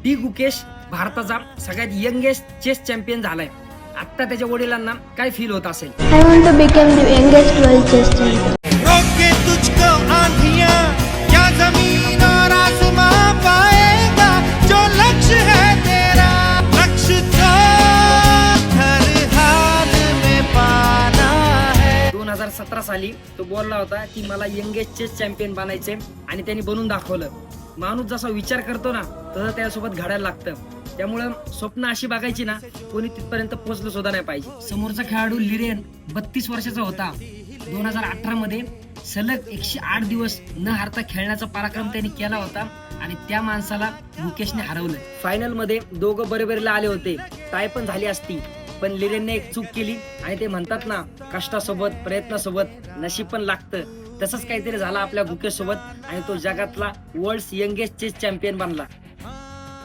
D Gukesh भारताचा सगळ्यात youngest chess champion झालाय. आता त्याच्या वडिलांना काय फील होत असेल. I want to become the youngest world chess champion. रोके तुझको आंधियां क्या जमीन और आसमां पाएगा जो लक्ष्य है तेरा लक्ष्य तो हर हाल में पाना है. 2017 साली तो बोलला होता की मला यंगेस्ट चेस चॅम्पियन बनायचे आणि त्यांनी बनवून दाखवलं. माणूस जसा विचार करतो ना तसं त्यासोबत घडायला लागतं. त्यामुळं स्वप्न अशी बघायची ना कोणी तिथपर्यंत पोहोचलं सुद्धा नाही पाहिजे. समोरचा खेळाडू लिरेन 32 वर्षाचा होता. 2018 मध्ये सलग 108 दिवस न हारता खेळण्याचा पराक्रम त्यांनी केला होता आणि त्या माणसाला मुकेशने हरवलं. फायनल मध्ये दोघं बरोबरीला आले होते. टाय पण झाली असती पण लिरेनने एक चूक केली आणि ते म्हणतात ना कष्टासोबत प्रयत्नासोबत नशीब पण लागतं. तसंच काहीतरी झालं आपल्या मुकेश सोबत आणि तो जगातला वर्ल्ड यंगेस्ट चेस चॅम्पियन बनला.